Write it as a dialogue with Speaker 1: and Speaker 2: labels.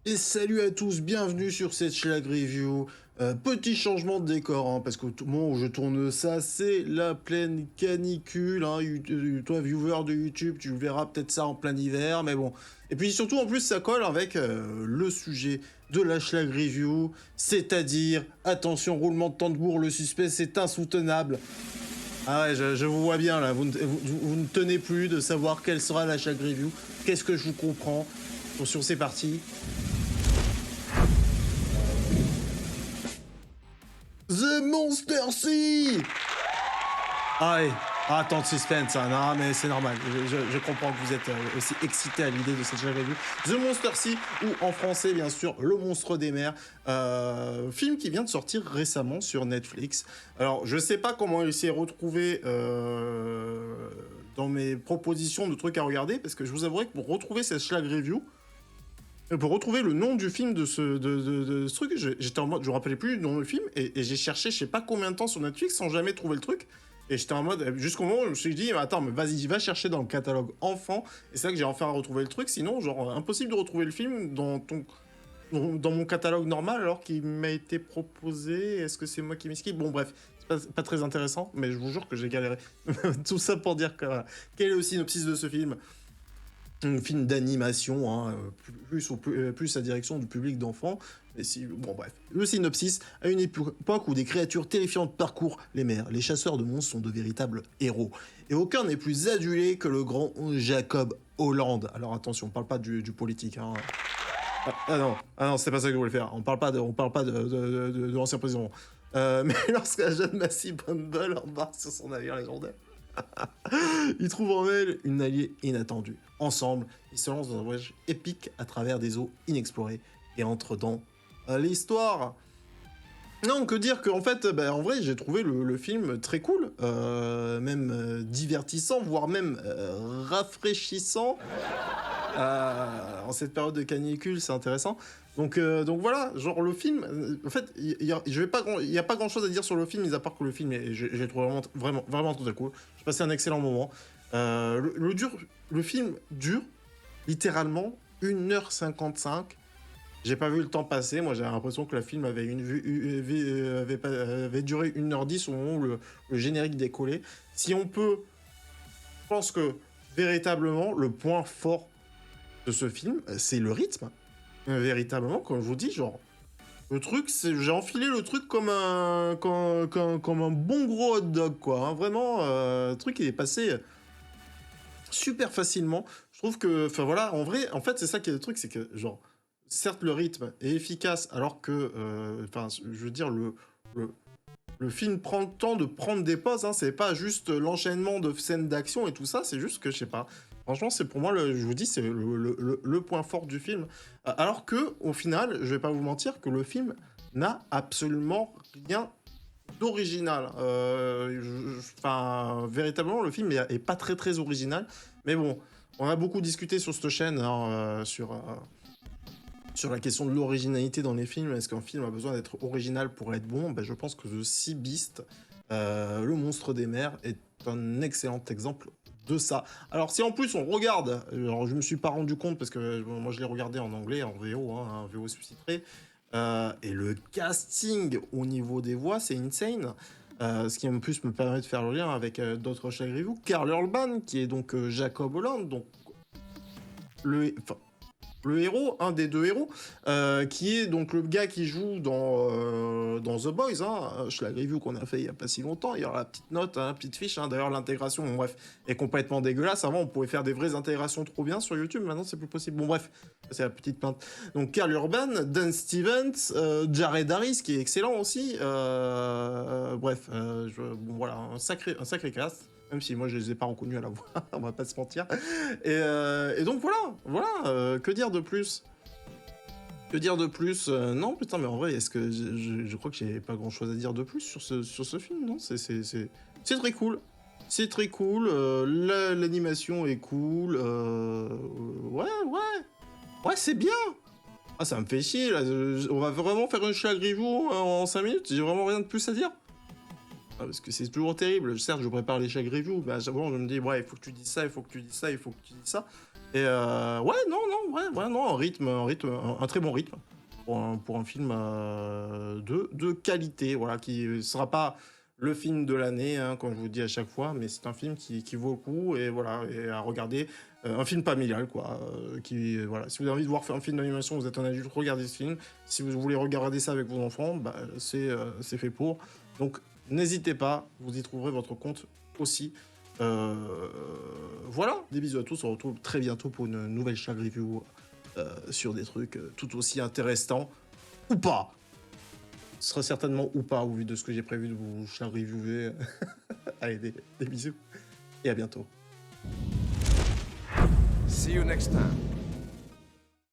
Speaker 1: Et salut à tous, bienvenue sur cette Schlag Review. Petit changement de décor, hein, parce qu'au moment où je tourne ça, c'est la pleine canicule. Hein, toi, viewer de YouTube, tu verras peut-être ça en plein hiver, mais bon. Et puis surtout, en plus, ça colle avec le sujet de la Schlag Review, c'est-à-dire, attention, roulement de tambour, le suspense est insoutenable. Ah ouais, je vous vois bien là, vous ne tenez plus de savoir quelle sera la Schlag Review, qu'est-ce que je vous comprends. Attention, c'est parti. The Monster Sea. Ah ouais. Ah, tant de suspense, hein. Non, mais c'est normal. Je comprends que vous êtes aussi excité à l'idée de cette revue. The Monster Sea, ou en français, bien sûr, Le Monstre des Mers. Film qui vient de sortir récemment sur Netflix. Alors, je sais pas comment il s'est retrouvé dans mes propositions de trucs à regarder, parce que je vous avouerai que pour retrouver cette schlag review, pour retrouver le nom du film de ce truc, j'étais en mode, je me rappelais plus du nom du film, et j'ai cherché je sais pas combien de temps sur Netflix sans jamais trouver le truc. Et j'étais en mode, jusqu'au moment où je me suis dit, attends, mais vas-y, va chercher dans le catalogue enfant. Et c'est là que j'ai enfin retrouvé le truc, sinon, genre, impossible de retrouver le film dans mon catalogue normal alors qu'il m'a été proposé. Est-ce que c'est moi qui m'esquive? Bon, bref, c'est pas très intéressant, mais je vous jure que j'ai galéré. Tout ça pour dire que, voilà. Quel est le synopsis de ce film? Un film d'animation, hein, plus à direction du public d'enfants. Bon bref, le synopsis, à une époque où des créatures terrifiantes parcourent les mers, les chasseurs de monstres sont de véritables héros. Et aucun n'est plus adulé que le grand Jacob Holland. Alors attention, on parle pas du politique. Hein. Ah non, c'est pas ça que je voulais faire. On parle pas de l'ancien président. Mais lorsqu'un jeune Massey Bumble embarque sur son navire légendaire, ils trouvent en elle une alliée inattendue. Ensemble, ils se lancent dans un voyage épique à travers des eaux inexplorées et entrent dans l'histoire. Non, que dire qu'en fait, en vrai, j'ai trouvé le film très cool, même divertissant, voire même rafraîchissant. En cette période de canicule, c'est intéressant. Donc voilà, genre le film, en fait, il y a pas grand chose à dire sur le film, mis à part que le film, j'ai trouvé vraiment très cool. J'ai passé un excellent moment. Le film dure littéralement 1h55. J'ai pas vu le temps passer. Moi, j'avais l'impression que le film avait duré 1h10 au moment où le générique décollait. Si on peut, je pense que véritablement, le point fort de ce film, c'est le rythme. Véritablement, comme je vous dis, genre, le truc, c'est j'ai enfilé le truc comme un bon gros hot dog, quoi. Hein. Vraiment, le truc, il est passé super facilement. Je trouve que, enfin voilà, en vrai, en fait, c'est ça qui est le truc, c'est que, genre, certes, le rythme est efficace, alors que, enfin, je veux dire, le, le film prend le temps de prendre des pauses, hein, c'est pas juste l'enchaînement de scènes d'action et tout ça, c'est juste que, je sais pas, franchement, c'est pour moi, je vous dis, c'est le point fort du film. Alors que, au final, je vais pas vous mentir, que le film n'a absolument rien d'original. Enfin, véritablement, le film est pas très original, mais bon, on a beaucoup discuté sur cette chaîne, hein, sur la question de l'originalité dans les films. Est-ce qu'un film a besoin d'être original pour être bon? Je pense que The Sea Beast, Le Monstre des Mers, est un excellent exemple de ça. Alors si en plus on regarde, alors je me suis pas rendu compte parce que moi je l'ai regardé en anglais, en VO, hein, en VO sous-titré, et le casting au niveau des voix, c'est insane. Ce qui en plus me permet de faire le lien avec d'autres Shag Review. Karl Urban, qui est donc Jacob Holland, donc le héros, un des deux héros, qui est donc le gars qui joue dans The Boys, hein, je l'avais vu qu'on a fait il y a pas si longtemps, il y aura la petite note, hein, la petite fiche, hein, d'ailleurs l'intégration, bon, bref, est complètement dégueulasse, avant on pouvait faire des vraies intégrations trop bien sur YouTube, maintenant c'est plus possible, bon bref, c'est la petite plainte. Donc Karl Urban, Dan Stevens, Jared Harris qui est excellent aussi, bref, bon voilà, un sacré cast. Même si moi je les ai pas reconnus à la voix, on va pas se mentir. Et donc voilà, que dire de plus? Que dire de plus? Non, putain, mais en vrai, est-ce que je crois que j'ai pas grand-chose à dire de plus sur ce film, non? C'est très cool. C'est très cool, l'animation est cool, ouais, c'est bien! Ah, ça me fait chier, là, on va vraiment faire une schlag review en 5 minutes, j'ai vraiment rien de plus à dire. Parce que c'est toujours terrible. Certes, je prépare les chaque review, mais à chaque fois, on me dit, ouais, il faut que tu dises ça, il faut que tu dises ça, il faut que tu dises ça. Et ouais, non, un très bon rythme pour un film de qualité, voilà, qui sera pas le film de l'année, hein, comme je vous dis à chaque fois, mais c'est un film qui vaut le coup, et voilà, et à regarder, un film familial, quoi, voilà, si vous avez envie de voir un film d'animation, vous êtes un adulte, regardez ce film. Si vous voulez regarder ça avec vos enfants, bah, c'est fait pour. Donc, n'hésitez pas, vous y trouverez votre compte aussi. Euh, voilà, des bisous à tous, on se retrouve très bientôt pour une nouvelle Shag Review sur des trucs tout aussi intéressants, ou pas. Ce sera certainement ou pas, au vu de ce que j'ai prévu de vous Shag Reviewer. Allez, des bisous, et à bientôt.
Speaker 2: See you next time.